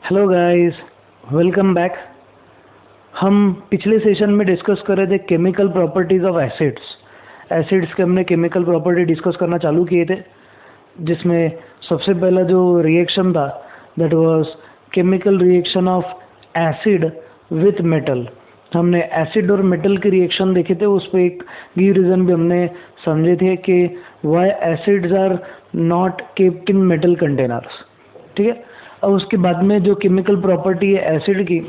Hello guys, welcome back. हम पिछले session में डिस्कस कर रहे थे केमिकल प्रॉपर्टीज़ ऑफ एसिड्स के हमने केमिकल प्रॉपर्टी डिस्कस करना चालू किए थे, जिसमें सबसे पहला जो रिएक्शन था that was chemical reaction of acid with metal. हमने एसिड और मेटल के रिएक्शन देखे थे, उस पर एक गिव रीज़न भी हमने समझे थे कि why acids are not kept in metal containers. ठीक है, और उसके बाद में जो केमिकल प्रॉपर्टी है एसिड की,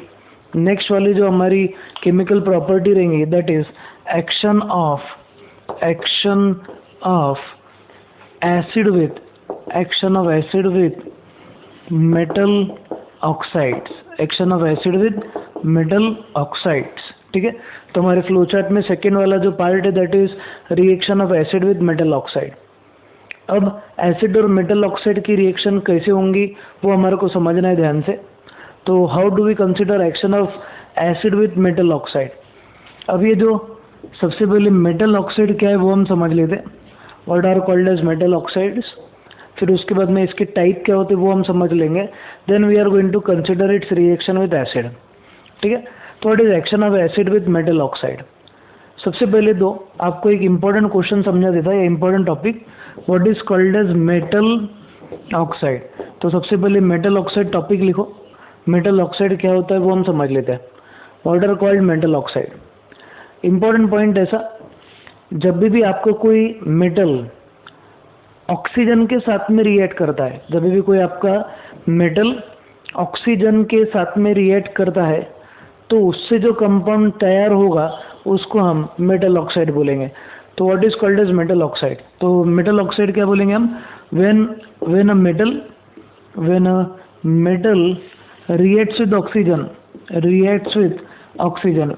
नेक्स्ट वाली जो हमारी केमिकल प्रॉपर्टी रहेंगी that is action of acid with metal oxides. ठीक है, तो हमारे फ्लो चार्ट में सेकेंड वाला जो पार्ट है that is reaction of acid with metal oxide. अब एसिड और मेटल ऑक्साइड की रिएक्शन कैसे होंगी वो हमारे को समझना है ध्यान से। तो how do we consider action of acid with metal oxide. अब ये जो सबसे पहले मेटल ऑक्साइड क्या है वो हम समझ लेते हैं, what are called as metal oxides. फिर उसके बाद में इसके टाइप क्या होते हैं वो हम समझ लेंगे। Then we are going to consider its reaction with acid. ठीक है, तो what is action of acid with metal oxide. सबसे पहले तो आपको एक इम्पॉर्टेंट क्वेश्चन समझा देता है, important topic, what is called as metal oxide. तो सबसे पहले मेटल ऑक्साइड टॉपिक लिखो, मेटल ऑक्साइड क्या होता है वो हम समझ लेते हैं। What are called metal oxide. Important point ऐसा, जब भी आपको कोई मेटल ऑक्सीजन के साथ में रिएक्ट करता है, जब भी कोई आपका मेटल ऑक्सीजन के साथ में रिएक्ट करता है तो उससे जो कंपाउंड तैयार होगा उसको हम मेटल ऑक्साइड बोलेंगे। तो what is called as metal oxide. तो मेटल ऑक्साइड क्या बोलेंगे हम, when a metal reacts with oxygen,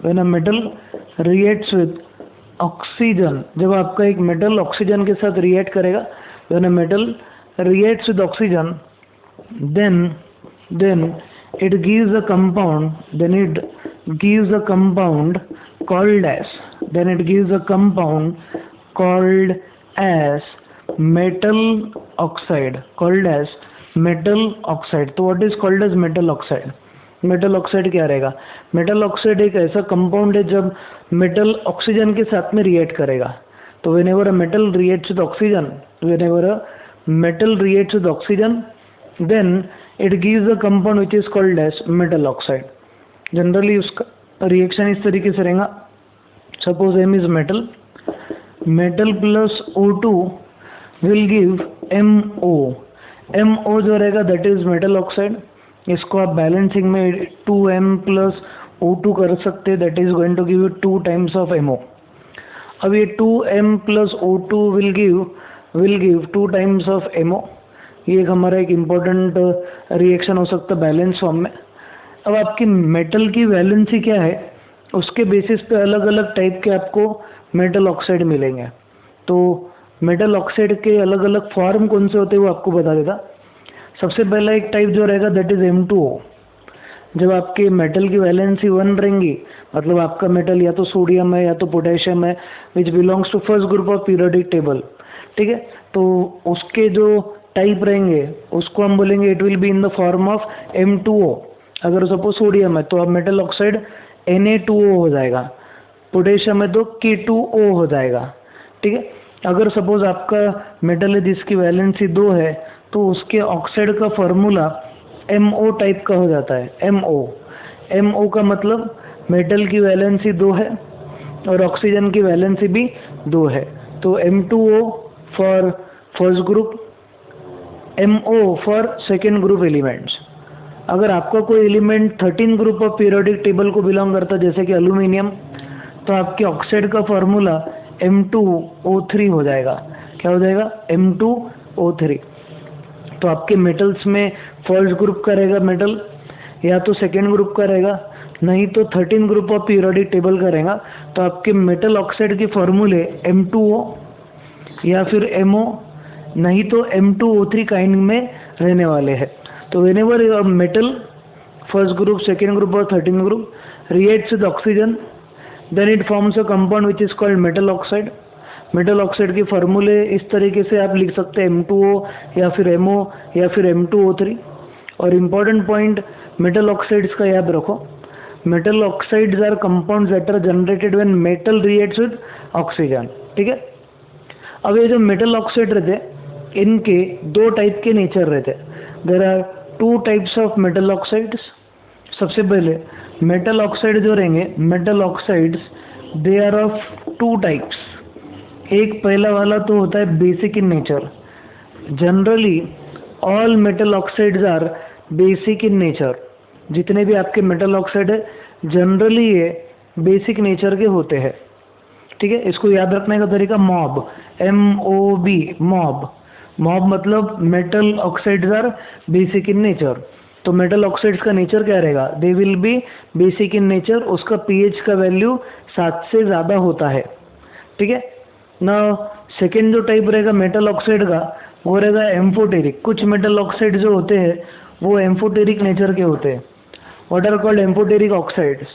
when a metal reacts with oxygen, जब आपका एक मेटल ऑक्सीजन के साथ रिएक्ट करेगा, when a metal reacts with oxygen, then it gives a compound called as metal oxide, तो what is called as metal oxide. Metal oxide क्या रहेगा, metal oxide एक ऐसा कंपाउंड है जब मेटल ऑक्सीजन के साथ में रिएक्ट करेगा। तो whenever a metal reacts with oxygen, then it gives a compound which is called as metal oxide. Generally उसका रिएक्शन इस तरीके से रहेगा, suppose M is metal plus O2 will give MO जो रहेगा दैट इज मेटल ऑक्साइड। इसको आप balancing में 2M प्लस O2 कर सकते हैं, that is going to give you 2 times of MO। अब ये 2M plus O2 will give 2 times of MO। ये हमारा एक इम्पोर्टेंट रिएक्शन हो सकता है बैलेंस फॉर्म में। अब आपकी मेटल की वैलेंसी क्या है उसके बेसिस पे अलग अलग टाइप के आपको मेटल ऑक्साइड मिलेंगे। तो मेटल ऑक्साइड के अलग अलग फॉर्म कौन से होते हैं वो आपको बता देता। सबसे पहला एक टाइप जो रहेगा दैट इज M2O। जब आपके मेटल की वैलेंसी 1 रहेंगी, मतलब आपका मेटल या तो सोडियम है या तो पोटेशियम है, which belongs to first group of periodic table. ठीक है, तो उसके जो टाइप रहेंगे उसको हम बोलेंगे it will be in the form of M2O। अगर सपोज सोडियम है तो अब मेटल ऑक्साइड Na2O हो जाएगा, पोटेशियम है तो K2O हो जाएगा। ठीक है, अगर सपोज आपका मेटल है जिसकी वैलेंसी 2 है तो उसके ऑक्साइड का फॉर्मूला MO टाइप का हो जाता है। MO का मतलब मेटल की वैलेंसी 2 है और ऑक्सीजन की वैलेंसी भी 2 है। तो M2O for first group, MO for second group elements. अगर आपका कोई element 13 group of periodic table को बिलोंग करता है जैसे कि एल्यूमिनियम, तो आपके ऑक्साइड का फॉर्मूला M2O3 हो जाएगा। क्या हो जाएगा, M2O3। तो आपके मेटल्स में फर्स्ट ग्रुप का रहेगा मेटल, या तो सेकेंड ग्रुप का रहेगा, नहीं तो 13 ग्रुप ऑफ पीरियोडिक टेबल का रहेगा। तो आपके मेटल ऑक्साइड के फॉर्मूले M2O या फिर MO, नहीं तो M2O3 काइंड में रहने वाले हैं। तो whenever your metal first group, second group or 13 group reacts with oxygen, then it forms a compound which is called metal oxide. Metal oxide के फार्मूले इस तरीके से आप लिख सकते हैं M2O या फिर MO या फिर M2O3। और इम्पॉर्टेंट पॉइंट मेटल ऑक्साइड्स का याद रखो, metal oxides are compounds that are generated when metal reacts with oxygen. ठीक है, अब ये जो मेटल ऑक्साइड रहते इनके दो टाइप के नेचर रहते। There are two types of metal oxides. सबसे पहले मेटल ऑक्साइड जो रहेंगे, metal oxides they are of two types. एक पहला वाला तो होता है basic in nature. Generally all metal oxides are basic in nature. जितने भी आपके मेटल ऑक्साइड है जनरली ये बेसिक नेचर के होते हैं। ठीक है, इसको याद रखने का तरीका मॉब, MOB, मॉब। मॉब मतलब metal oxides are basic in nature. तो मेटल ऑक्साइड्स का नेचर क्या रहेगा, they will be basic in nature. उसका pH का वैल्यू 7 से ज़्यादा होता है। ठीक है ना। सेकेंड जो टाइप रहेगा मेटल ऑक्साइड का वो रहेगा एम्फोटेरिक। कुछ मेटल ऑक्साइड जो होते हैं वो एम्फोटेरिक नेचर के होते हैं। What are called amphoteric oxides?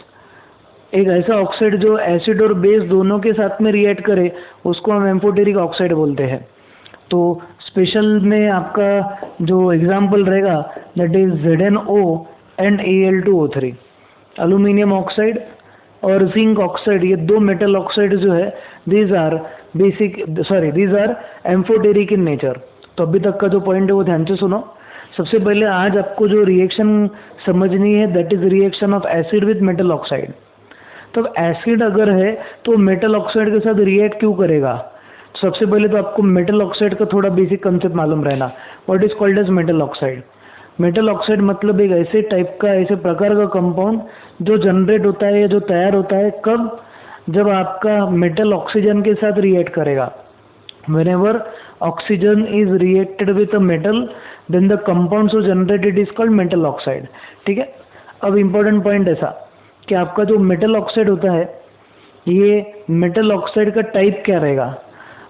एक ऐसा ऑक्साइड जो एसिड और बेस दोनों के साथ में रिएक्ट करे उसको हम एम्फोटेरिक ऑक्साइड बोलते हैं। तो स्पेशल में आपका जो एग्जाम्पल रहेगा that is ZnO and Al2O3। Aluminium oxide और जिंक ऑक्साइड, ये दो मेटल ऑक्साइड जो है these are amphoteric in nature. तो अभी तक का जो पॉइंट है वो ध्यान से सुनो। सबसे पहले आज आपको जो रिएक्शन समझनी है that is reaction of acid with metal oxide. तो एसिड अगर है तो मेटल ऑक्साइड के साथ रिएक्ट क्यों करेगा? सबसे पहले तो आपको मेटल ऑक्साइड का थोड़ा बेसिक कंसेप्ट मालूम रहना। What is called as metal oxide? Metal oxide मतलब एक ऐसे टाइप का, ऐसे प्रकार का कंपाउंड जो जनरेट होता है, जो तैयार होता है कब? जब आपका मेटल ऑक्सीजन के साथ रिएक्ट करेगा। whenever oxygen is reacted with a metal then the compound so generated is called metal oxide। ठीक है, अब इम्पोर्टेंट पॉइंट ऐसा कि आपका जो मेटल ऑक्साइड होता है ये मेटल ऑक्साइड का टाइप क्या रहेगा?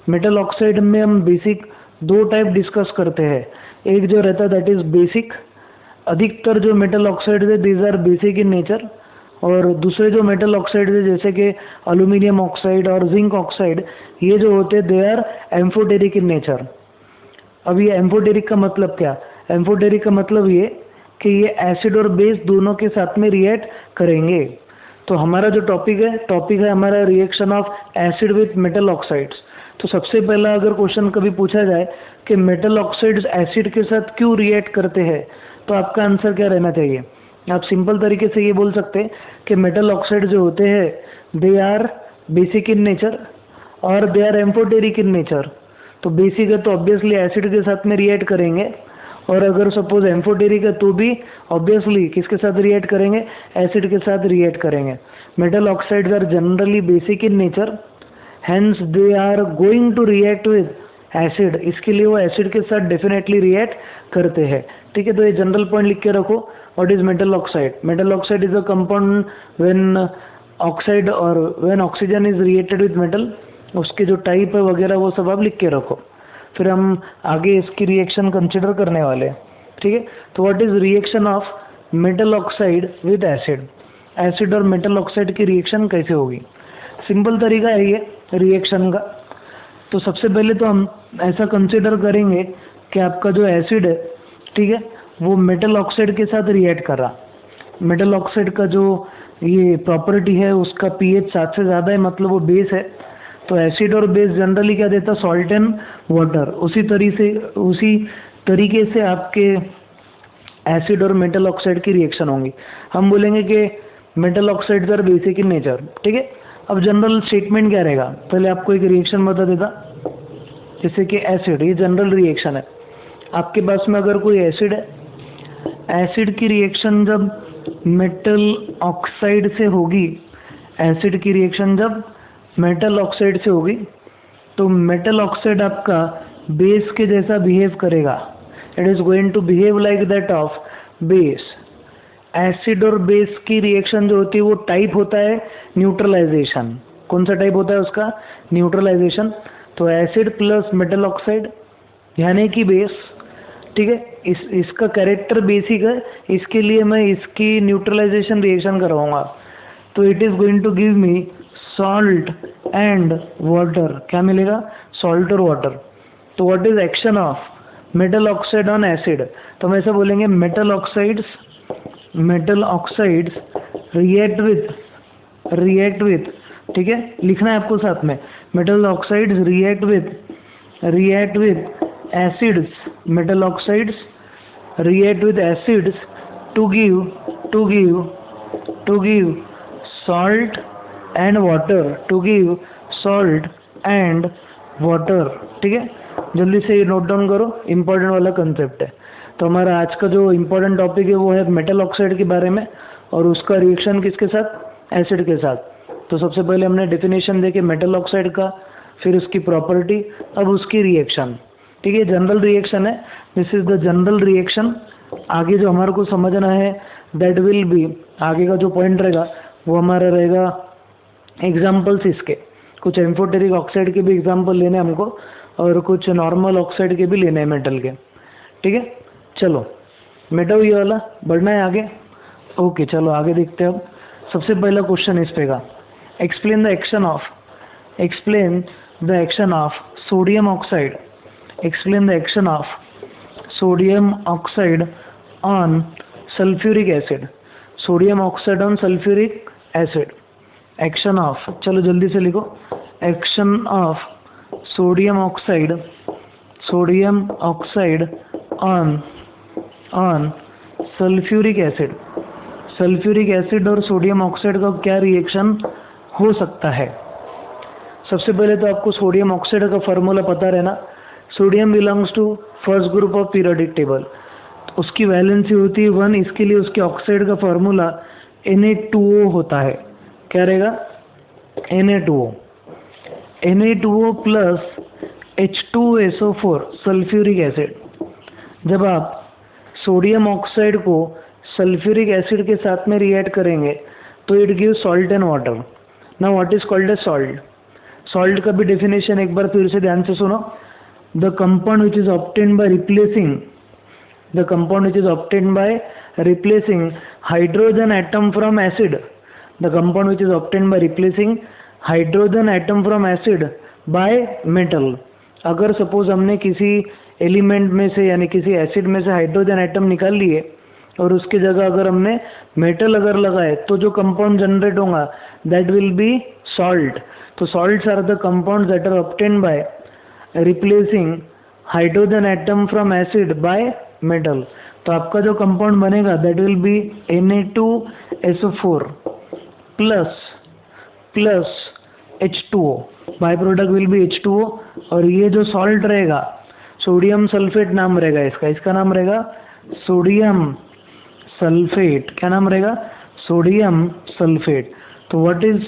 मेटल ऑक्साइड में हम बेसिक दो टाइप डिस्कस करते हैं। एक जो रहता है दैट इज बेसिक। अधिकतर जो मेटल ऑक्साइड है these are basic in nature. और दूसरे जो मेटल ऑक्साइड है जैसे कि एल्यूमिनियम ऑक्साइड और जिंक ऑक्साइड, ये जो होते हैं they are amphoteric in nature. अब ये एम्फोटेरिक का मतलब क्या? एम्फोटेरिक का मतलब ये कि ये एसिड और बेस दोनों के साथ में रिएक्ट करेंगे। तो हमारा जो टॉपिक है हमारा reaction of acid with metal oxides. तो सबसे पहला अगर क्वेश्चन कभी पूछा जाए कि मेटल ऑक्साइड्स एसिड के साथ क्यों रिएक्ट करते हैं तो आपका आंसर क्या रहना चाहिए? आप सिंपल तरीके से ये बोल सकते हैं कि मेटल ऑक्साइड जो होते हैं they are basic in nature और they are amphoteric in nature. तो बेसिक है तो ऑब्वियसली एसिड के साथ में रिएक्ट करेंगे, और अगर सपोज एम्फोटेरिक है तो भी ऑब्वियसली किसके साथ रिएक्ट करेंगे? एसिड के साथ रिएक्ट करेंगे। Metal oxides are generally basic in nature, hence they are going to react with acid. इसके लिए वो एसिड के साथ डेफिनेटली रिएक्ट करते हैं। ठीक है, तो ये जनरल पॉइंट लिख के रखो। What is metal oxide? Metal oxide is a compound when oxide और when oxygen is reacted with metal. उसके जो टाइप है वगैरह वो सब आप लिख के रखो, फिर हम आगे इसकी रिएक्शन कंसिडर करने वाले हैं। ठीक है, तो what is reaction of metal oxide with acid? Acid और मेटल ऑक्साइड की रिएक्शन कैसे होगी? सिंपल तरीका है ये रिएक्शन का। तो सबसे पहले तो हम ऐसा कंसिडर करेंगे कि आपका जो एसिड है, ठीक है, वो मेटल ऑक्साइड के साथ रिएक्ट कर रहा। मेटल ऑक्साइड का जो ये प्रॉपर्टी है उसका pH 7 से ज़्यादा है, मतलब वो बेस है। तो एसिड और बेस जनरली क्या देता? Salt and water. उसी तरीके से आपके एसिड और मेटल ऑक्साइड की रिएक्शन होंगी। हम बोलेंगे कि metal oxides are basic in nature. ठीक है, अब जनरल स्टेटमेंट क्या रहेगा? पहले आपको एक रिएक्शन बता देता, जैसे कि एसिड, ये जनरल रिएक्शन है। आपके पास में अगर कोई एसिड है, एसिड की रिएक्शन जब मेटल ऑक्साइड से होगी, एसिड की रिएक्शन जब मेटल ऑक्साइड से होगी तो मेटल ऑक्साइड आपका बेस के जैसा बिहेव करेगा। It is going to behave like that of base. Acid और बेस की रिएक्शन जो होती है वो टाइप होता है न्यूट्रलाइजेशन। कौन सा टाइप होता है उसका? न्यूट्रलाइजेशन। तो एसिड प्लस मेटल ऑक्साइड यानी कि बेस। ठीक है, इसका कैरेक्टर बेसिक है, इसके लिए मैं इसकी न्यूट्रलाइजेशन रिएक्शन करवाऊंगा। तो it is going to give me salt and water. क्या मिलेगा? सॉल्ट और वाटर। तो what is action of metal oxide on acid, तो हम ऐसा बोलेंगे मेटल ऑक्साइड्स रिएक्ट विथ, ठीक है, लिखना है आपको साथ में, metal oxides react with acids, metal oxides react with acids to give salt and water, ठीक है। जल्दी से ये नोट डाउन करो, इम्पोर्टेंट वाला कंसेप्ट है। तो हमारा आज का जो इम्पोर्टेंट टॉपिक है वो है मेटल ऑक्साइड के बारे में और उसका रिएक्शन किसके साथ, एसिड के साथ। तो सबसे पहले हमने डेफिनेशन देखे मेटल ऑक्साइड का, फिर उसकी प्रॉपर्टी, अब उसकी रिएक्शन, ठीक है। जनरल रिएक्शन है, this is the general reaction. आगे जो हमारे को समझना है दैट विल बी, आगे का जो पॉइंट रहेगा वो हमारा रहेगा एग्जाम्पल्स इसके, कुछ एम्फोटेरिक ऑक्साइड के भी एग्जाम्पल लेने हैं हमको और कुछ नॉर्मल ऑक्साइड के भी लेने हैं मेटल के, ठीक है। चलो मेटल ये वाला बढ़ना है आगे, ओके चलो आगे देखते हैं। अब सबसे पहला क्वेश्चन इस पे का, explain the action of sodium oxide, explain the action of sodium oxide on sulfuric acid, sodium oxide on sulfuric acid, action of, चलो जल्दी से लिखो, action of sodium oxide on sulfuric acid और सोडियम ऑक्साइड का क्या reaction हो सकता है। सबसे पहले तो आपको सोडियम ऑक्साइड का फार्मूला पता रहना, sodium belongs to first group of periodic table, उसकी वैलेंसी होती है 1, इसके लिए उसके ऑक्साइड का फार्मूला Na2O होता है। क्या रहेगा, Na2O plus H2SO4 sulphuric acid. जब आप सोडियम ऑक्साइड को सल्फ्यूरिक एसिड के साथ में रिएक्ट करेंगे तो it give salt and water. Now what is called as salt, salt का भी डेफिनेशन एक बार फिर से ध्यान से सुनो, the compound which is obtained by replacing hydrogen atom from acid, the compound which is obtained by replacing hydrogen atom from acid by metal। अगर suppose हमने किसी एलिमेंट में से यानी किसी एसिड में से हाइड्रोजन एटम निकाल लिए और उसकी जगह अगर हमने मेटल अगर लगाए तो जो कंपाउंड जनरेट होगा दैट विल बी सॉल्ट। तो salts are the compounds that are obtained by replacing hydrogen atom from acid by metal. तो आपका जो कंपाउंड बनेगा that will be Na2SO4 plus H2O, by product will be H2O और ये जो salt रहेगा sodium sulphate नाम रहेगा इसका नाम रहेगा सोडियम सल्फेट। क्या नाम रहेगा, सोडियम सल्फेट। तो what is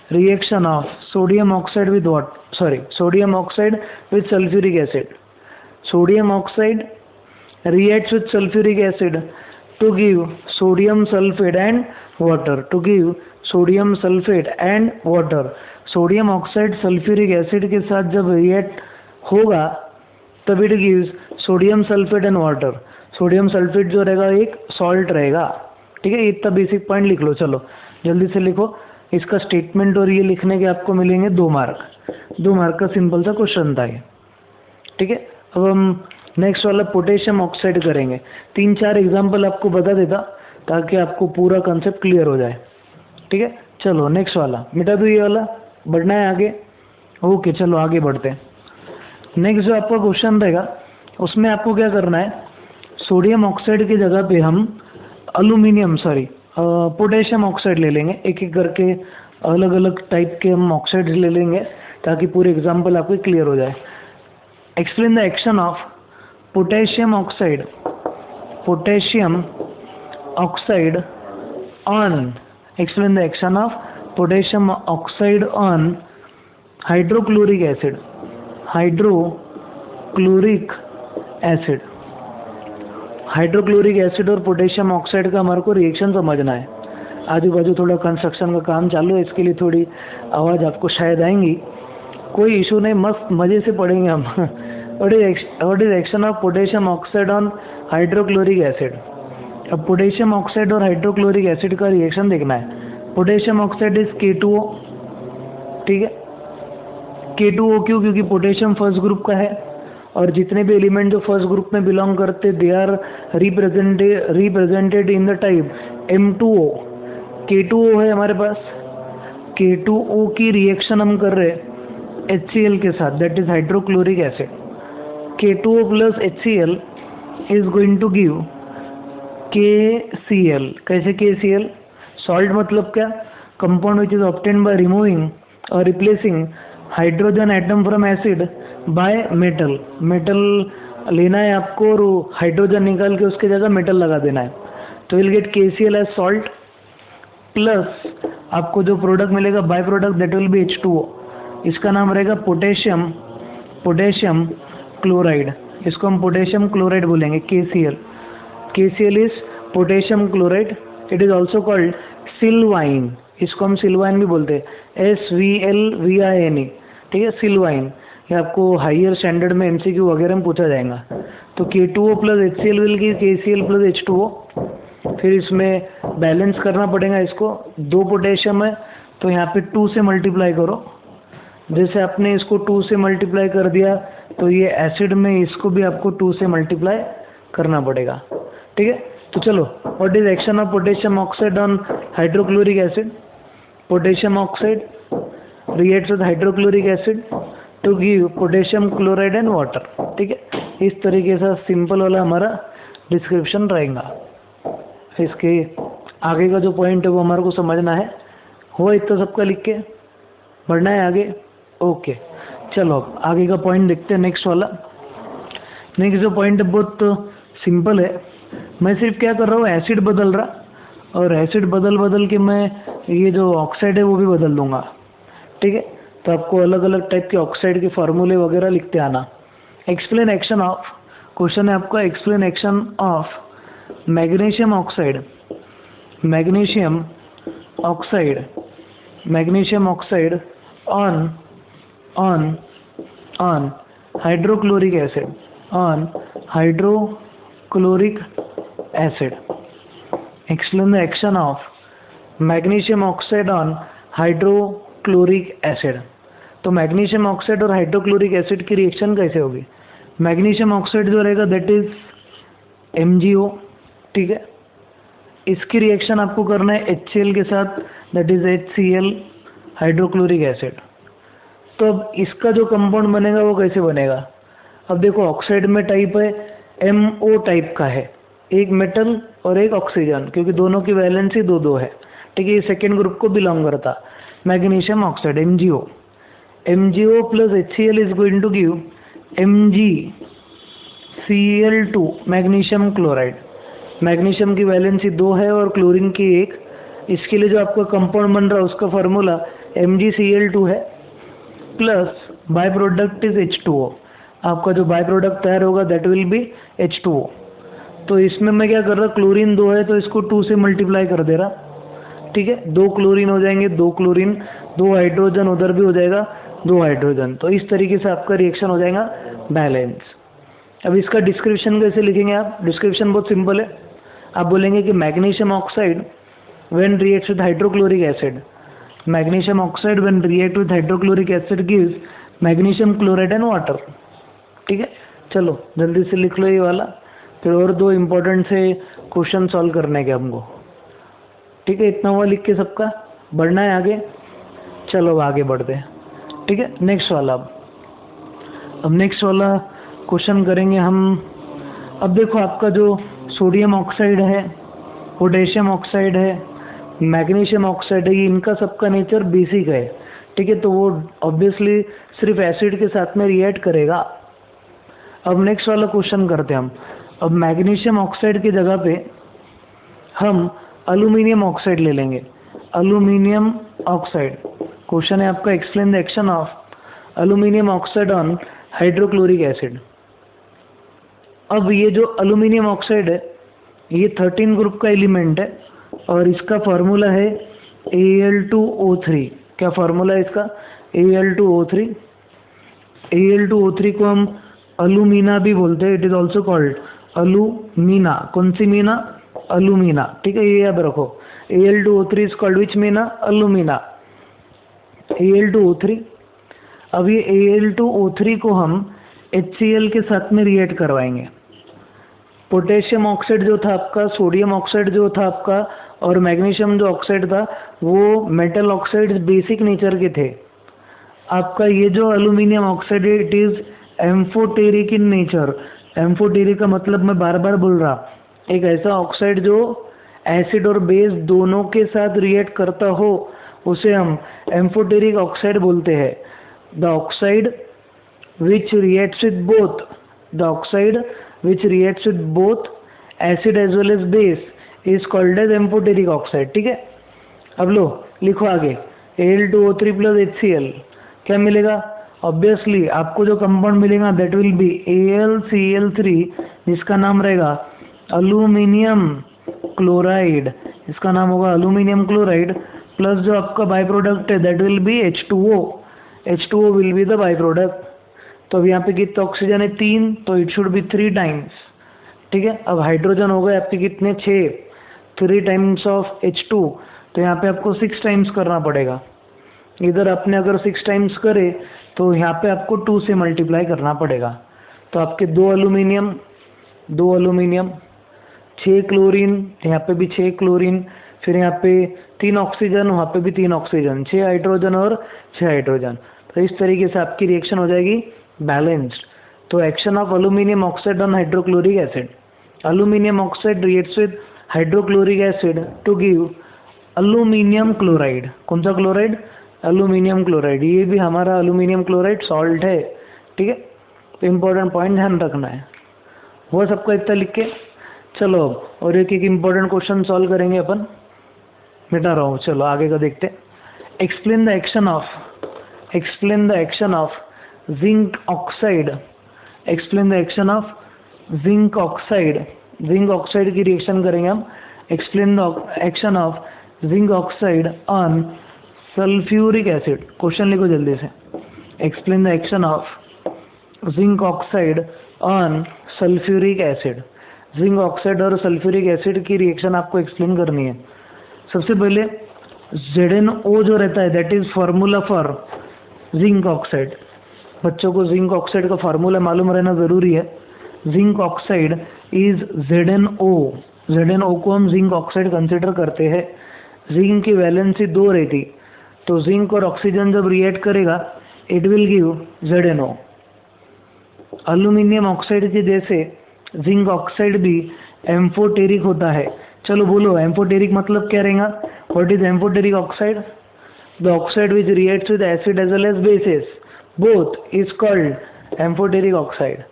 reaction of sodium oxide with what, sodium oxide with sulfuric acid, sodium oxide reacts with sulfuric acid to give sodium sulfate and water, sodium oxide sulfuric acid के साथ जब react होगा तब it gives sodium sulphate and water. Sodium sulphate जो रहेगा एक salt रहेगा, ठीक है। इतना बेसिक पॉइंट लिख लो, चलो जल्दी से लिखो। इसका स्टेटमेंट और ये लिखने के आपको मिलेंगे 2 मार्क, 2 मार्क का सिंपल सा क्वेश्चन था ये, ठीक है। अब हम नेक्स्ट वाला पोटेशियम ऑक्साइड करेंगे। 3-4 एग्जांपल आपको बता देता ताकि आपको पूरा कंसेप्ट क्लियर हो जाए, ठीक है। चलो नेक्स्ट वाला मिटा दो, ये वाला बढ़ना है आगे, ओके चलो आगे बढ़ते हैं। नेक्स्ट जो आपका क्वेश्चन रहेगा उसमें आपको क्या करना है, सोडियम ऑक्साइड की जगह पे हम पोटेशियम ऑक्साइड ले लेंगे, एक एक करके अलग अलग टाइप के हम ऑक्साइड ले लेंगे ताकि पूरे एग्जाम्पल आपको क्लियर हो जाए। Explain the action of potassium oxide on, explain the action of potassium oxide on hydrochloric acid और पोटेशियम ऑक्साइड का हमारे को रिएक्शन समझना है। आजू बाजू थोड़ा कंस्ट्रक्शन का काम चालू है, इसके लिए थोड़ी आवाज़ आपको शायद आएंगी, कोई इशू नहीं, मस्त मज़े से पढ़ेंगे हम। What is action of potassium oxide on hydrochloric acid. अब पोटेशियम ऑक्साइड और हाइड्रोक्लोरिक एसिड का रिएक्शन देखना है। पोटेशियम ऑक्साइड इज K2O, ठीक है, K2O क्यों? क्योंकि पोटेशियम फर्स्ट ग्रुप का है और जितने भी एलिमेंट जो फर्स्ट ग्रुप में बिलोंग करते they are represented in the type M2O। K2O है हमारे पास, K2O की रिएक्शन हम कर रहे हैं HCl के साथ, that is hydrochloric acid. K2O plus HCl is going to give KCl। कैसे KCl? सॉल्ट मतलब क्या? Compound which is obtain by removing और replacing hydrogen atom from acid by metal. Metal लेना है आपको और हाइड्रोजन निकाल के उसके जगह मेटल लगा देना है, तो will get KCl as salt plus आपको जो प्रोडक्ट मिलेगा by product that will be H2O। इसका नाम रहेगा पोटेशियम क्लोराइड। इसको हम पोटेशियम क्लोराइड बोलेंगे KCl। KCl is potassium chloride. It is also called sylvine. इसको हम सिल्वाइन भी बोलते हैं, SVLVINE। ठीक है, सिल्वाइन। ये आपको हायर स्टैंडर्ड में MCQ वगैरह में पूछा जाएगा। तो K2O plus HCl will give KCl plus H2O। फिर इसमें बैलेंस करना पड़ेगा इसको। 2 पोटेशियम है तो यहाँ पे 2 से मल्टीप्लाई करो। जैसे आपने इसको 2 से मल्टीप्लाई कर दिया तो ये एसिड में इसको भी आपको 2 से मल्टीप्लाई करना पड़ेगा। ठीक है, तो चलो, what is action of potassium oxide on hydrochloric acid? Potassium oxide reacts with hydrochloric acid to give potassium chloride and water. ठीक है, इस तरीके से सिंपल वाला हमारा डिस्क्रिप्शन रहेगा। इसके आगे का जो पॉइंट है वो हमारे को समझना है। हुआ इतना सबका लिख के बढ़ना है आगे? ओके, चलो अब आगे का पॉइंट देखते हैं। नेक्स्ट वाला, नेक्स्ट जो पॉइंट है बहुत सिंपल है। मैं सिर्फ क्या कर रहा हूँ, एसिड बदल रहा और एसिड बदल के मैं ये जो ऑक्साइड है वो भी बदल दूंगा। ठीक है, तो आपको अलग अलग टाइप के ऑक्साइड के फार्मूले वगैरह लिखते आना। एक्सप्लेन एक्शन ऑफ, क्वेश्चन है आपका, explain action of magnesium oxide on hydrochloric acid। Explain the action of magnesium oxide on hydrochloric acid। तो मैग्नीशियम ऑक्साइड और हाइड्रोक्लोरिक एसिड की रिएक्शन कैसे होगी? मैग्नीशियम ऑक्साइड जो रहेगा दैट इज MgO। ठीक है, इसकी रिएक्शन आपको करना है HCl के साथ, that is HCl hydrochloric acid. तो अब इसका जो कंपाउंड बनेगा वो कैसे बनेगा? अब देखो, ऑक्साइड में टाइप है MO टाइप का है, एक मेटल और एक ऑक्सीजन, क्योंकि दोनों की वैलेंसी 2-2 है। ठीक है, ये सेकेंड ग्रुप को बिलोंग करता। Magnesium oxide MgO plus HCl is going to give MgCl2 magnesium chloride. Magnesium की वैलेंसी 2 है और क्लोरीन की 1। इसके लिए जो आपका कंपाउंड बन रहा है उसका फार्मूला MgCl2 है plus by product is H2O। आपका जो बाय प्रोडक्ट तैयार होगा दैट विल बी H2O। तो इसमें मैं क्या कर रहा, क्लोरीन 2 है तो इसको 2 से मल्टीप्लाई कर दे रहा। ठीक है, 2 क्लोरीन हो जाएंगे, 2 क्लोरीन, 2 हाइड्रोजन उधर भी हो जाएगा, 2 हाइड्रोजन। तो इस तरीके से आपका रिएक्शन हो जाएगा बैलेंस। अब इसका डिस्क्रिप्शन कैसे लिखेंगे आप? डिस्क्रिप्शन बहुत सिंपल है। आप बोलेंगे कि magnesium oxide when reacts with hydrochloric acid, magnesium oxide when react with hydrochloric acid gives magnesium chloride and water. ठीक है, चलो जल्दी से लिख लो ये वाला, फिर और 2 इंपॉर्टेंट से क्वेश्चन सॉल्व करने के हमको। ठीक है, इतना हुआ लिख के सबका बढ़ना है आगे। चलो अब आगे बढ़ते हैं। ठीक है, नेक्स्ट वाला। अब नेक्स्ट वाला क्वेश्चन करेंगे हम। अब देखो, आपका जो सोडियम ऑक्साइड है, पोटेशियम ऑक्साइड है, मैग्नीशियम ऑक्साइड है, इनका सबका नेचर बेसिक है। ठीक है, तो वो ऑब्वियसली सिर्फ एसिड के साथ में रिएक्ट करेगा। अब नेक्स्ट वाला क्वेश्चन करते हैं हम। अब मैग्नीशियम ऑक्साइड की जगह पे हम एल्यूमिनियम ऑक्साइड ले लेंगे। एल्यूमिनियम ऑक्साइड, क्वेश्चन है आपका, explain the action of aluminium oxide on hydrochloric acid. अब ये जो एल्यूमिनियम ऑक्साइड है ये 13 ग्रुप का एलिमेंट है और इसका फार्मूला है Al2O3। क्या फार्मूला है इसका? Al2O3। Al2O3 को हम अलुमिना भी बोलते हैं, इट इज ऑल्सो कॉल्ड अलुमिना। कौन सी मीना? अलुमिना। ठीक है, ये याद रखो। Al2O3 इज कॉल्ड विच मीना? अलुमिना। Al2O3। अब ये Al2O3 को हम HCl के साथ में रिएक्ट करवाएंगे। पोटेशियम ऑक्साइड जो था आपका, सोडियम ऑक्साइड जो था आपका, और मैग्नीशियम जो ऑक्साइड था, वो मेटल ऑक्साइड बेसिक नेचर के थे। आपका ये जो एल्यूमिनियम ऑक्साइड है, it is amphoteric in nature. Amphoteric का मतलब मैं बार बार बोल रहा, एक ऐसा ऑक्साइड जो एसिड और बेस दोनों के साथ रिएक्ट करता हो, उसे हम एम्फोटेरिक ऑक्साइड बोलते हैं। The oxide which reacts with both acid as well as base is called as amphoteric oxide। ठीक है, अब लो लिखो आगे, Al2O3 plus HCl क्या मिलेगा? ऑब्वियसली आपको जो कंपाउंड मिलेगा दैट विल बी AlCl3, जिसका नाम रहेगा अल्यूमिनियम क्लोराइड, इसका नाम होगा अल्यूमिनियम क्लोराइड, प्लस जो आपका बाई प्रोडक्ट है that will be H2O will be the by product. तो अब यहाँ पे कितना ऑक्सीजन है? 3, तो इट शुड बी 3 टाइम्स। ठीक है, अब हाइड्रोजन हो गए आपके कितने? 6, 3 टाइम्स ऑफ H2, तो यहाँ पे आपको 6 टाइम्स करना पड़ेगा। इधर आपने अगर 6 टाइम्स करे तो यहाँ पे आपको 2 से मल्टीप्लाई करना पड़ेगा। तो आपके 2 अल्यूमिनियम 6 क्लोरीन, यहाँ पे भी 6 क्लोरीन, फिर यहाँ पे 3 ऑक्सीजन, वहाँ पे भी 3 ऑक्सीजन, 6 हाइड्रोजन और 6 हाइड्रोजन। तो इस तरीके से आपकी रिएक्शन हो जाएगी बैलेंस्ड। तो action of aluminium oxide on hydrochloric acid, aluminium oxide reacts with hydrochloric acid to give aluminium chloride. कौन सा क्लोराइड? Aluminium chloride. ये भी हमारा अल्यूमिनियम क्लोराइड सॉल्ट है। ठीक है, तो इम्पोर्टेंट पॉइंट ध्यान रखना है। वो सबका इतना लिख के चलो, और एक इम्पोर्टेंट क्वेश्चन सॉल्व करेंगे अपन। मिटा रहा हूँ, चलो आगे का देखते। Explain the action of zinc oxide. Explain the action of zinc oxide. Zinc oxide की रिएक्शन करेंगे हम। Explain the action of zinc oxide on sulphuric acid. Question लिखो जल्दी से। Explain the action of zinc oxide on sulphuric acid. Zinc oxide और sulphuric acid की reaction आपको explain करनी है। सबसे पहले ZnO जो रहता है that is formula for zinc oxide. बच्चों को जिंक ऑक्साइड का फार्मूला मालूम रहना ज़रूरी है। Zinc oxide is ZnO। ZnO को हम जिंक ऑक्साइड कंसिडर करते हैं। जिंक की वैलेंसी 2 रहती, तो जिंक और ऑक्सीजन जब रिएक्ट करेगा it will give ZnO। Aluminium oxide के जैसे जिंक ऑक्साइड भी एम्फोटेरिक होता है। चलो बोलो, एम्फोटेरिक मतलब क्या रहेगा? What is amphoteric oxide? The oxide which reacts with acid as well as bases both is called amphoteric oxide.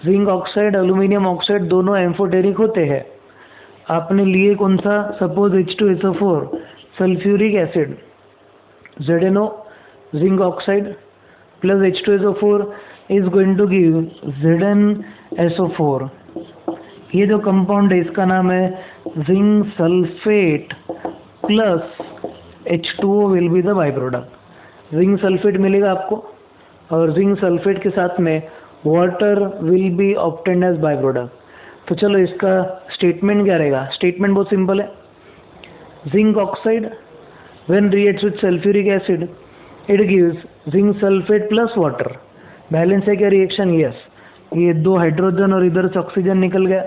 Zinc oxide, aluminium oxide दोनों एम्फोटेरिक होते हैं। आपने लिए कौन सा? Suppose H2SO4 sulphuric acid, ZnO zinc oxide plus H2SO4 is going to give ZnSO4। ये जो compound है इसका नाम है zinc sulphate plus H2O will be the by product. Zinc sulphate मिलेगा आपको, और जिंक सल्फेट के साथ में water will be obtained as by product. तो चलो इसका स्टेटमेंट क्या रहेगा? स्टेटमेंट बहुत सिंपल है। Zinc oxide when reacts with sulphuric acid it gives zinc sulphate plus water. Balance है क्या रिएक्शन? यस। ये 2 हाइड्रोजन और इधर से ऑक्सीजन निकल गया।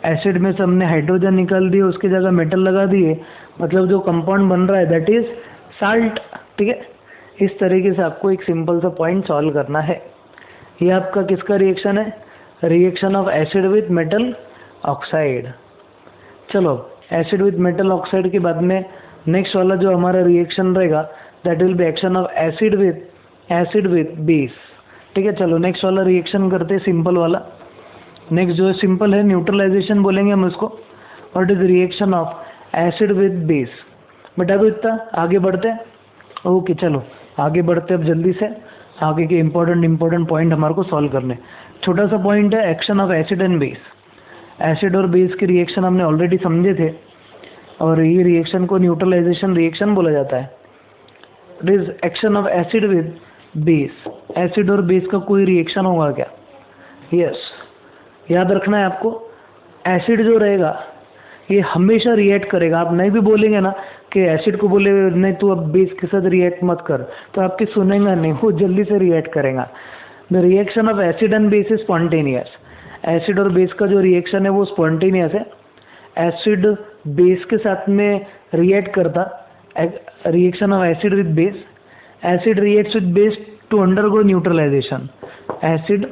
एसिड में से हमने हाइड्रोजन निकाल दिए, उसकी जगह मेटल लगा दिए, मतलब जो कंपाउंड बन रहा है दैट इज साल्ट। ठीक है, इस तरीके से आपको एक सिंपल सा पॉइंट सॉल्व करना है। ये आपका किसका रिएक्शन है? Reaction of acid with metal oxide. चलो, एसिड विथ मेटल ऑक्साइड के बाद में नेक्स्ट वाला जो हमारा रिएक्शन रहेगा that will B action of acid with base. ठीक है, चलो नेक्स्ट वाला रिएक्शन करते हैं, सिंपल वाला। नेक्स्ट जो सिंपल है न्यूट्रलाइजेशन बोलेंगे हम उसको। What is reaction of acid with base. बता दो इतना, आगे बढ़ते हैं। ओके, चलो आगे बढ़ते अब जल्दी से। आगे के इम्पोर्टेंट पॉइंट हमारे को सॉल्व करने। छोटा सा पॉइंट है action of acid and base. Acid और बेस की रिएक्शन हमने ऑलरेडी समझे थे, और ये रिएक्शन को न्यूट्रलाइजेशन रिएक्शन बोला जाता है। It is action of acid with base. Acid और बेस का कोई रिएक्शन होगा क्या? यस, याद रखना है आपको। एसिड जो रहेगा ये हमेशा रिएक्ट करेगा। आप नहीं भी बोलेंगे ना कि एसिड को बोले नहीं तू अब बेस के साथ रिएक्ट मत कर, तो आपके सुनेगा नहीं, वो जल्दी से रिएक्ट करेगा। The reaction of acid and base is spontaneous. Acid और बेस का जो रिएक्शन है वो स्पॉन्टेनियस है। एसिड बेस के साथ में रिएक्ट करता, reaction of acid with base. Acid reacts with base to undergo neutralisation. Acid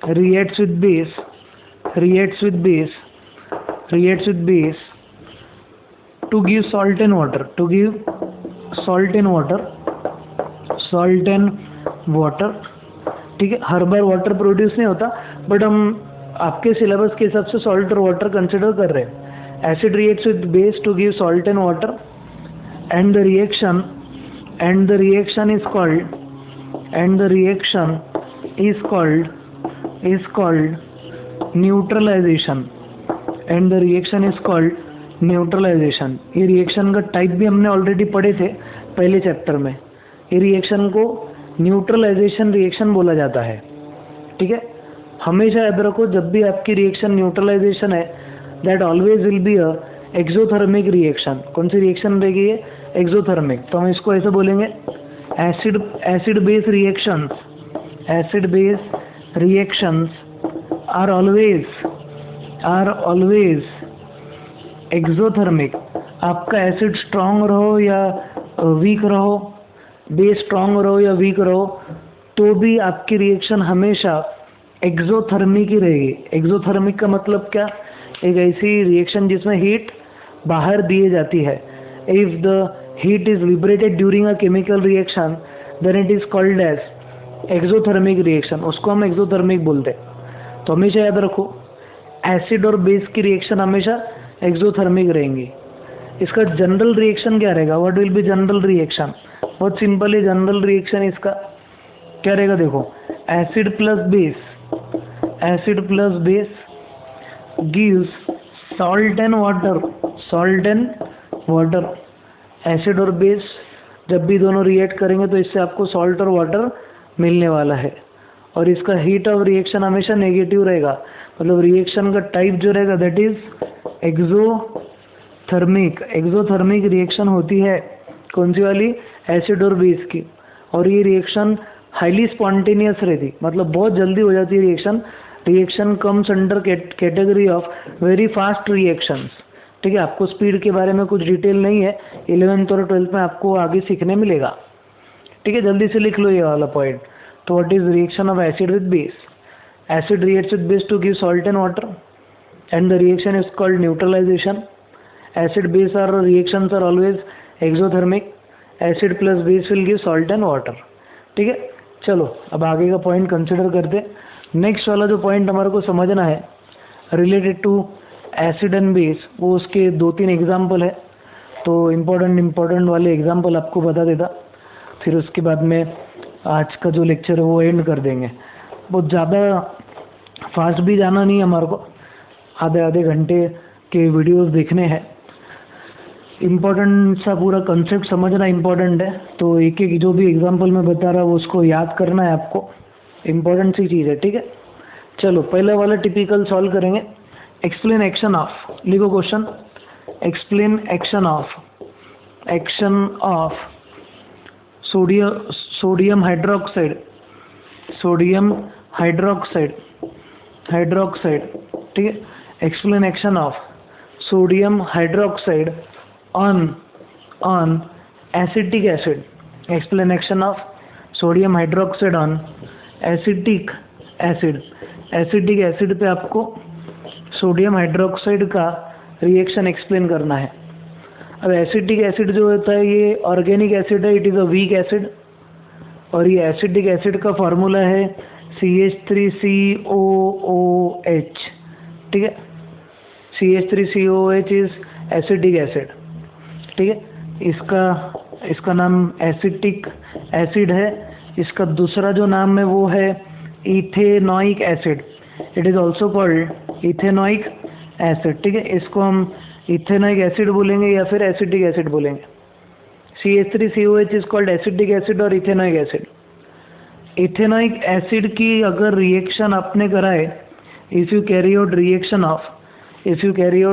reacts with base to give salt and water, ठीक है। हर बार वाटर प्रोड्यूस नहीं होता, बट हम आपके सिलेबस के हिसाब से सॉल्ट और वाटर कंसिडर कर रहे हैं। Acid reacts with base to give salt and water, and the reaction is called neutralization, and the reaction is called neutralization। ये रिएक्शन का टाइप भी हमने ऑलरेडी पढ़े थे पहले चैप्टर में। ये रिएक्शन को न्यूट्रलाइजेशन रिएक्शन बोला जाता है, ठीक है। हमेशा याद रखो, जब भी आपकी रिएक्शन न्यूट्रलाइजेशन है, that always will be a exothermic reaction. कौन सी रिएक्शन रहेगी ये? एक्सोथर्मिक। तो हम इसको ऐसे बोलेंगे, acid base reactions are always exothermic। आपका एसिड स्ट्रांग रहो या वीक रहो, बेस स्ट्रांग रहो या वीक रहो, तो भी आपकी रिएक्शन हमेशा एक्सोथर्मिक ही रहेगी। एक्सोथर्मिक का मतलब क्या? एक ऐसी रिएक्शन जिसमें हीट बाहर दिए जाती है। If the heat is liberated during a chemical reaction, then it is called as exothermic reaction, उसको हम एक्सोथर्मिक बोलते हैं। तो हमेशा याद रखो, एसिड और बेस की रिएक्शन हमेशा एक्सोथर्मिक रहेंगी। इसका जनरल रिएक्शन क्या रहेगा? What will be general reaction? बहुत सिंपल है जनरल रिएक्शन इसका। क्या रहेगा? देखो, acid plus base gives salt and water. Acid और बेस जब भी दोनों रिएक्ट करेंगे तो इससे आपको सॉल्ट और वाटर मिलने वाला है। और इसका हीट ऑफ रिएक्शन हमेशा नेगेटिव रहेगा, मतलब रिएक्शन का टाइप जो रहेगा that is exothermic. Exothermic reaction होती है कौन सी वाली? एसिड और बेस की। और ये रिएक्शन हाईली स्पॉन्टेनियस रहती, मतलब बहुत जल्दी हो जाती है reaction comes under category of very fast reactions, ठीक है। आपको स्पीड के बारे में कुछ डिटेल नहीं है, 11th और 12th में आपको आगे सीखने मिलेगा, ठीक है। जल्दी से लिख लो ये वाला पॉइंट। तो what is reaction of acid with base? Acid reacts with base to give salt and water, and the reaction is called neutralisation. Acid base are reactions are always exothermic. Acid plus base will give salt and water, ठीक है। चलो अब आगे का point consider करते। Next वाला जो point हमारे को समझना है related to acid and base, वो उसके 2-3 एग्जाम्पल है। तो इम्पोर्टेंट वाले एग्जाम्पल आपको बता देता, फिर उसके बाद में आज का जो लेक्चर है वो एंड कर देंगे। बहुत ज़्यादा फास्ट भी जाना नहीं है हमारे को, आधे घंटे के वीडियोस देखने हैं। इम्पोर्टेंट सा पूरा कंसेप्ट समझना इम्पोर्टेंट है, तो एक जो भी एग्जांपल मैं बता रहा हूँ उसको याद करना है आपको, इम्पोर्टेंट सी चीज़ है, ठीक है। चलो पहले वाला टिपिकल सॉल्व करेंगे। एक्सप्लेन एक्शन ऑफ, लिखो question. Explain action of sodium hydroxide, ठीक है। Explain action of sodium hydroxide on acetic acid. Explain action of sodium hydroxide on acetic acid पे आपको सोडियम हाइड्रोक्साइड का रिएक्शन एक्सप्लेन करना है। अब एसिटिक एसिड जो होता है ये ऑर्गेनिक एसिड है, it is a weak acid, और ये एसिटिक एसिड का फार्मूला है CH3COOH, ठीक है। CH3COOH इज एसिटिक एसिड, ठीक है। इसका नाम एसिटिक एसिड है। इसका दूसरा जो नाम है वो है ethanoic acid, it is also called ethanoic acid, ठीक है। इसको हम इथेनॉइक एसिड बोलेंगे या फिर एसिटिक एसिड बोलेंगे। CH3COOH is called acetic acid और इथेनॉइक एसिड। इथेनॉइक एसिड की अगर रिएक्शन आपने कराए, if you carry out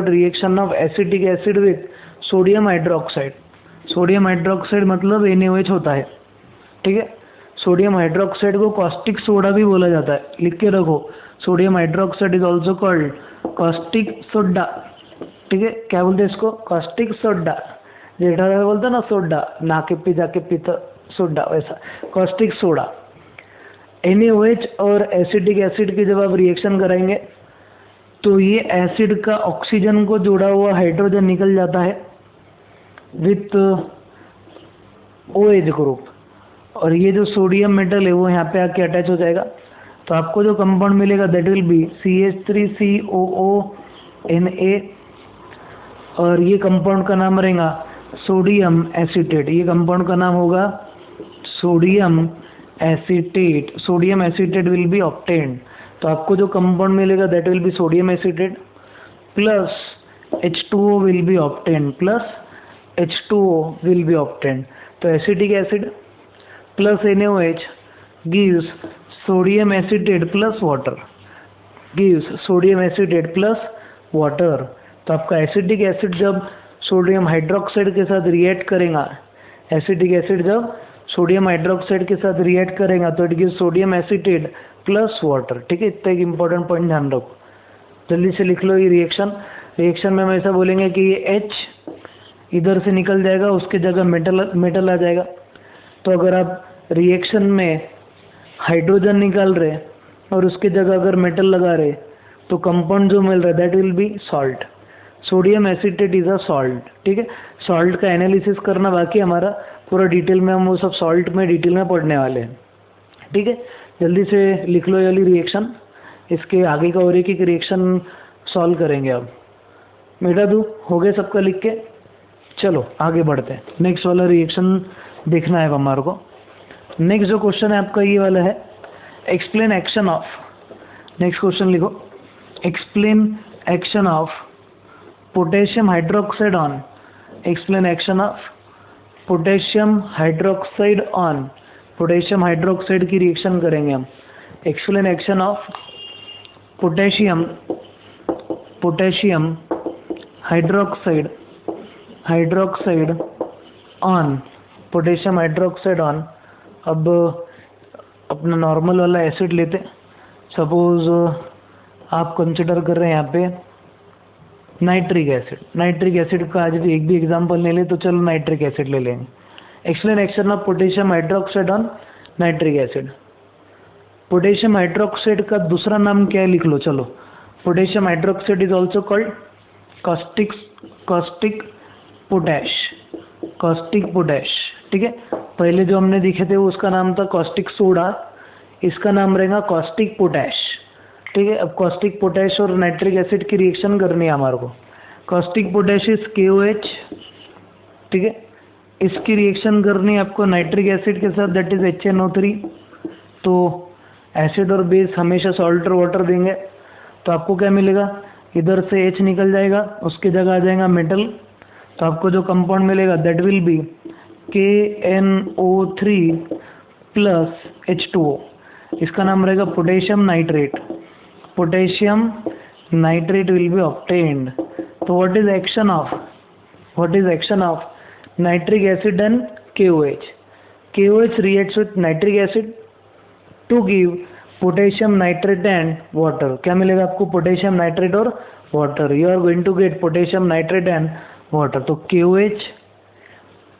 reaction of acetic acid with sodium hydroxide, sodium hydroxide मतलब NaOH होता है, ठीक है। सोडियम हाइड्रोक्साइड को कॉस्टिक सोडा भी बोला जाता है, लिख के रखो। Sodium hydroxide is also called caustic soda, ठीक है। क्या बोलते हैं इसको? Caustic soda. जेठा बोलते ना सोडा, ना के पी जाके पीता सोडा, वैसा कॉस्टिक सोडा। NaOH और एसिटिक एसिड की जब आप रिएक्शन कराएंगे तो ये एसिड का ऑक्सीजन को जोड़ा हुआ हाइड्रोजन निकल जाता है विथ OH ग्रुप, और ये जो सोडियम मेटल है वो यहाँ पे आके अटैच हो जाएगा। तो आपको जो कंपाउंड मिलेगा that will B CH3COO Na, और ये कंपाउंड का नाम रहेगा सोडियम एसीटेट। ये कंपाउंड का नाम होगा sodium acetate. Sodium acetate will be obtained. तो आपको जो कंपाउंड मिलेगा that will be sodium acetate plus H2O will be obtained, plus H2O will be obtained. तो acetic acid plus NaOH gives sodium acetate plus water, gives sodium acetate plus water। तो आपका acetic acid जब sodium hydroxide के साथ react करेगा, acetic acid जब sodium hydroxide के साथ रिएक्ट करेगा तो it gives sodium acetate plus water, ठीक है। इतना एक इंपॉर्टेंट पॉइंट ध्यान रखो, जल्दी से लिख लो ये रिएक्शन में हम ऐसा बोलेंगे कि ये H इधर से निकल जाएगा, उसके जगह मेटल आ जाएगा। तो अगर आप रिएक्शन में हाइड्रोजन निकाल रहे और उसके जगह अगर मेटल लगा रहे तो कंपाउंड जो मिल रहा है that will be salt. Sodium acetate is a salt, ठीक है। सॉल्ट का एनालिसिस करना बाकी हमारा, पूरा डिटेल में हम वो सब सॉल्ट में डिटेल में पढ़ने वाले हैं, ठीक है। जल्दी से लिख लो ये वाली रिएक्शन, इसके आगे का और एक रिएक्शन सॉल्व करेंगे अब। बेटा दूँ हो गए सबका लिख के? चलो आगे बढ़ते हैं, नेक्स्ट वाला रिएक्शन देखना है हमारे को। नेक्स्ट जो क्वेश्चन है आपका ये वाला है, explain action of. Next question लिखो, explain action of potassium hydroxide on, explain action of potassium hydroxide on. Potassium hydroxide की रिएक्शन करेंगे हम। Explain action of potassium hydroxide on, potassium hydroxide on. अब अपना नॉर्मल वाला एसिड लेते, suppose आप consider कर रहे हैं यहाँ पे नाइट्रिक एसिड। नाइट्रिक एसिड का आज भी एक भी एग्जांपल ले ले तो चलो नाइट्रिक एसिड ले लेंगे। Explain action of potassium hydroxide on nitric acid. Potassium hydroxide का दूसरा नाम क्या है लिख लो, चलो। Potassium hydroxide is also called caustic potash, ठीक है। पहले जो हमने दिखे थे उसका नाम था कॉस्टिक सोडा, इसका नाम रहेगा कॉस्टिक पोटैश, ठीक है। अब कॉस्टिक पोटैश और नाइट्रिक एसिड की रिएक्शन करनी है हमारे को। कॉस्टिक पोटैश इज KOH, ठीक है। इसकी रिएक्शन करनी है आपको नाइट्रिक एसिड के साथ, दैट इज HNO3। तो एसिड और बेस हमेशा सॉल्ट और वाटर देंगे, तो आपको क्या मिलेगा, इधर से H निकल जाएगा, उसकी जगह आ जाएगा मेटल। तो आपको जो कंपाउंड मिलेगा that will B KNO3 plus H2O। इसका नाम रहेगा potassium nitrate. Potassium nitrate will be obtained. तो what is action of nitric acid and KOH? KOH reacts with nitric acid to give potassium nitrate and water. क्या मिलेगा आपको? Potassium nitrate और water. You are going to get potassium nitrate and water. तो KOH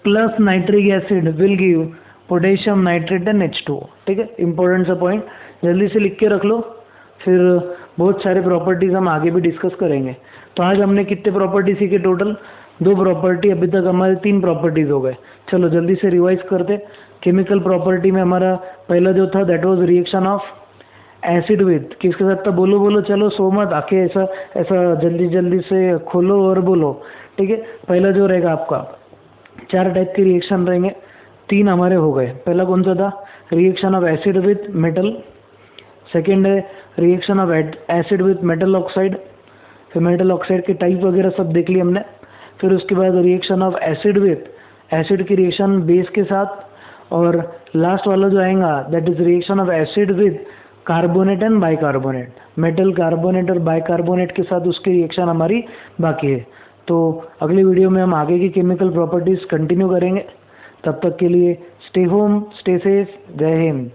plus nitric acid will give potassium nitrate and H2O, ठीक है। Important सा point जल्दी से लिख के रख लो, फिर बहुत सारे प्रॉपर्टीज हम आगे भी डिस्कस करेंगे। तो आज हमने कितने प्रॉपर्टी सीखे टोटल? 2 प्रॉपर्टी, अभी तक हमारे 3 प्रॉपर्टीज हो गए। चलो जल्दी से रिवाइज करते। केमिकल प्रॉपर्टी में हमारा पहला जो था that was reaction of acid with, किसके साथ था? बोलो चलो, सो मत आके ऐसा जल्दी से खोलो और बोलो, ठीक है। पहला जो रहेगा आपका 4 टाइप के रिएक्शन रहेंगे, 3 हमारे हो गए। पहला कौन सा था? Reaction of acid with metal. Second है reaction of acid with metal oxide. फिर मेटल ऑक्साइड के टाइप वगैरह सब देख लिए हमने। फिर उसके बाद reaction of acid with, acid की रिएक्शन बेस के साथ। और लास्ट वाला जो आएगा that is reaction of acid with carbonate and bicarbonate. Metal carbonate और बाइकार्बोनेट के साथ उसकी रिएक्शन हमारी बाकी है। तो अगली वीडियो में हम आगे की केमिकल प्रॉपर्टीज़ कंटिन्यू करेंगे। तब तक के लिए स्टे होम, स्टे सेफ, जय हिंद।